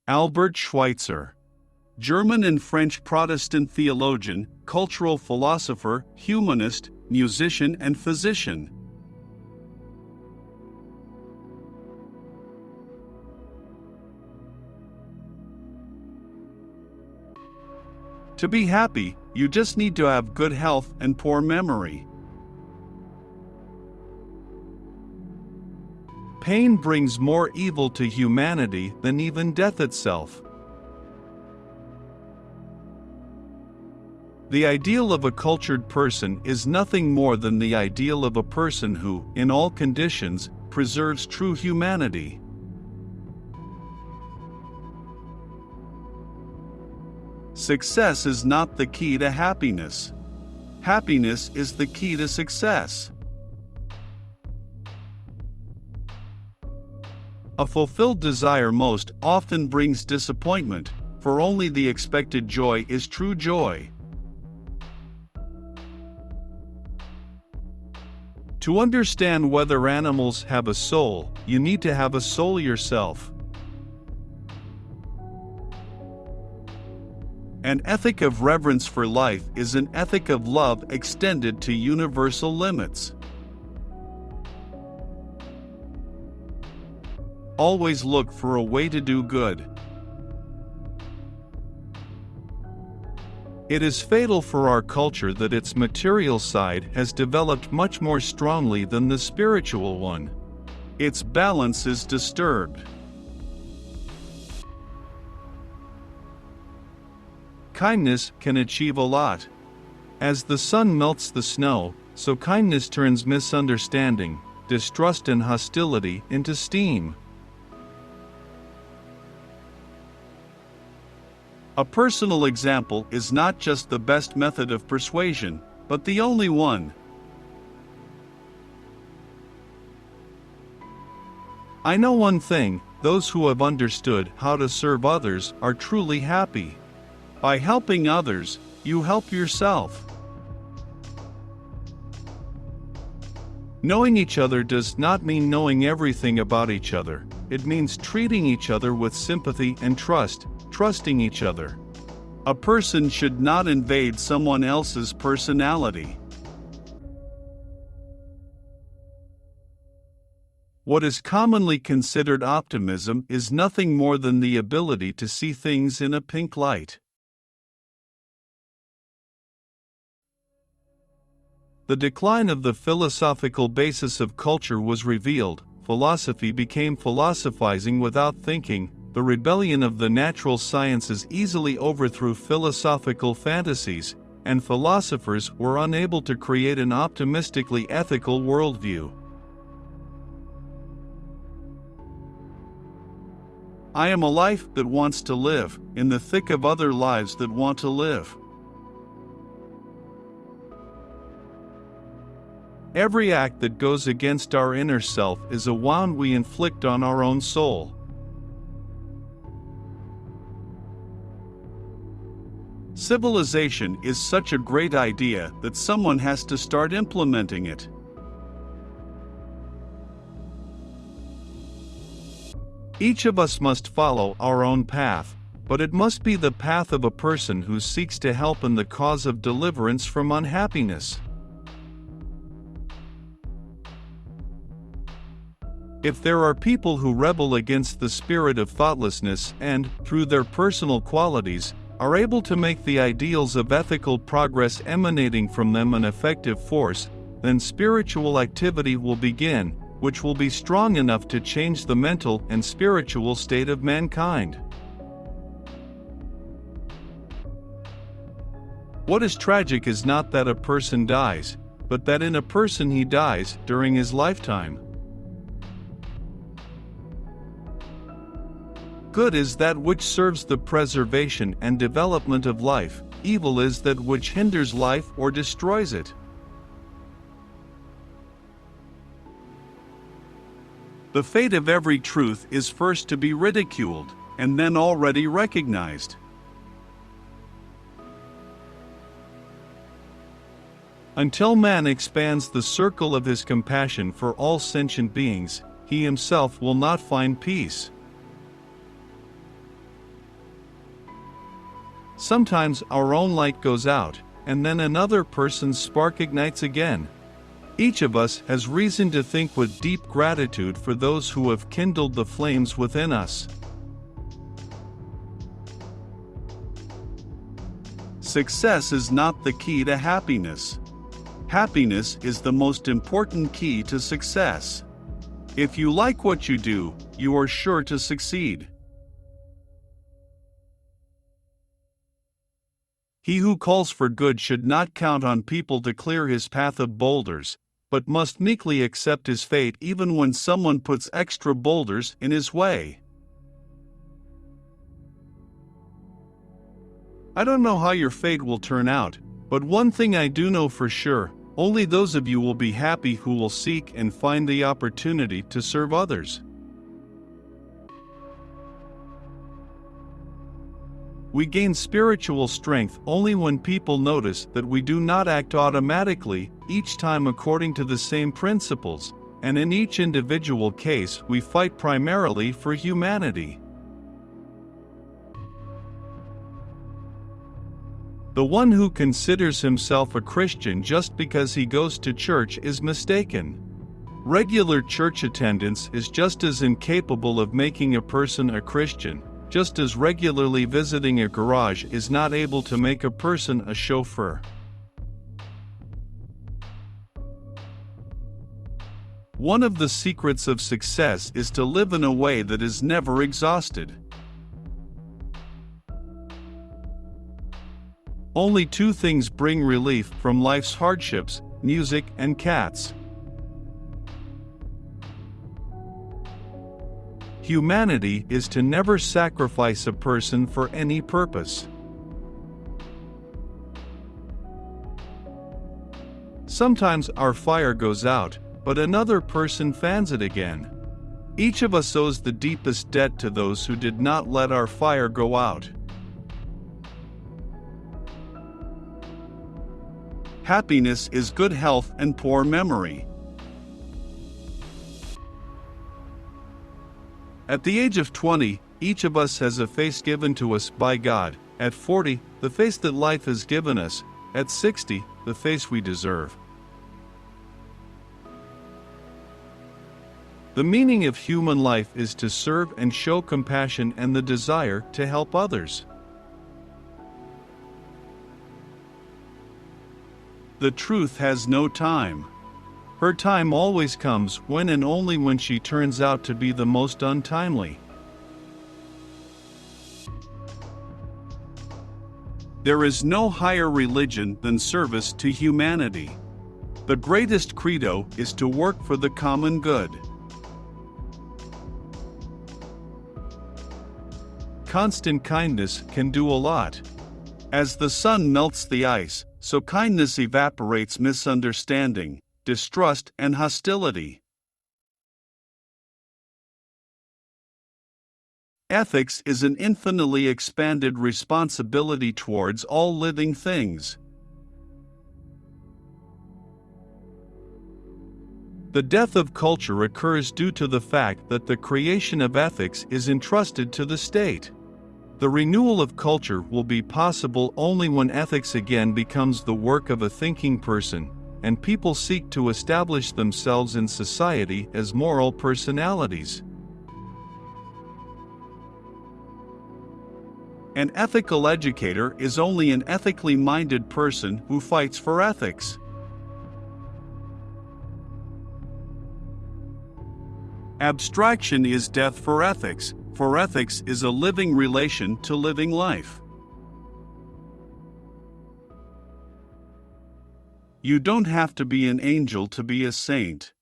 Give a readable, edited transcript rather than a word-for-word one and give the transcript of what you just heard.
Albert Schweitzer. German and French Protestant theologian, cultural philosopher, humanist, musician and physician. To be happy, you just need to have good health and poor memory. Pain brings more evil to humanity than even death itself. The ideal of a cultured person is nothing more than the ideal of a person who, in all conditions, preserves true humanity. Success is not the key to happiness. Happiness is the key to success. A fulfilled desire most often brings disappointment, for only the expected joy is true joy. To understand whether animals have a soul, you need to have a soul yourself. An ethic of reverence for life is an ethic of love extended to universal limits. Always look for a way to do good. It is fatal for our culture that its material side has developed much more strongly than the spiritual one. Its balance is disturbed. Kindness can achieve a lot. As the sun melts the snow, so kindness turns misunderstanding, distrust and hostility into steam. A personal example is not just the best method of persuasion, but the only one. I know one thing: those who have understood how to serve others are truly happy. By helping others, you help yourself. Knowing each other does not mean knowing everything about each other. It means treating each other with sympathy and trust, trusting each other. A person should not invade someone else's personality. What is commonly considered optimism is nothing more than the ability to see things in a pink light. The decline of the philosophical basis of culture was revealed. Philosophy became philosophizing without thinking. The rebellion of the natural sciences easily overthrew philosophical fantasies, and philosophers were unable to create an optimistically ethical worldview. I am a life that wants to live, in the thick of other lives that want to live. Every act that goes against our inner self is a wound we inflict on our own soul. Civilization is such a great idea that someone has to start implementing it. Each of us must follow our own path, but it must be the path of a person who seeks to help in the cause of deliverance from unhappiness. If there are people who rebel against the spirit of thoughtlessness and, through their personal qualities, are able to make the ideals of ethical progress emanating from them an effective force, then spiritual activity will begin, which will be strong enough to change the mental and spiritual state of mankind. What is tragic is not that a person dies, but that in a person he dies during his lifetime. Good is that which serves the preservation and development of life, evil is that which hinders life or destroys it. The fate of every truth is first to be ridiculed, and then already recognized. Until man expands the circle of his compassion for all sentient beings, he himself will not find peace. Sometimes our own light goes out, and then another person's spark ignites again. Each of us has reason to think with deep gratitude for those who have kindled the flames within us. Success is not the key to happiness. Happiness is the most important key to success. If you like what you do, you are sure to succeed. He who calls for good should not count on people to clear his path of boulders, but must meekly accept his fate even when someone puts extra boulders in his way. I don't know how your fate will turn out, but one thing I do know for sure: only those of you will be happy who will seek and find the opportunity to serve others. We gain spiritual strength only when people notice that we do not act automatically, each time according to the same principles, and in each individual case we fight primarily for humanity. The one who considers himself a Christian just because he goes to church is mistaken. Regular church attendance is just as incapable of making a person a Christian, just as regularly visiting a garage is not able to make a person a chauffeur. One of the secrets of success is to live in a way that is never exhausted. Only two things bring relief from life's hardships: music and cats. Humanity is to never sacrifice a person for any purpose. Sometimes our fire goes out, but another person fans it again. Each of us owes the deepest debt to those who did not let our fire go out. Happiness is good health and poor memory. At the age of 20, each of us has a face given to us by God. At 40, the face that life has given us. At 60, the face we deserve. The meaning of human life is to serve and show compassion and the desire to help others. The truth has no time. Her time always comes when and only when she turns out to be the most untimely. There is no higher religion than service to humanity. The greatest credo is to work for the common good. Constant kindness can do a lot. As the sun melts the ice, so kindness evaporates misunderstanding, distrust, and hostility. Ethics is an infinitely expanded responsibility towards all living things. The death of culture occurs due to the fact that the creation of ethics is entrusted to the state. The renewal of culture will be possible only when ethics again becomes the work of a thinking person, and people seek to establish themselves in society as moral personalities. An ethical educator is only an ethically minded person who fights for ethics. Abstraction is death for ethics is a living relation to living life. You don't have to be an angel to be a saint.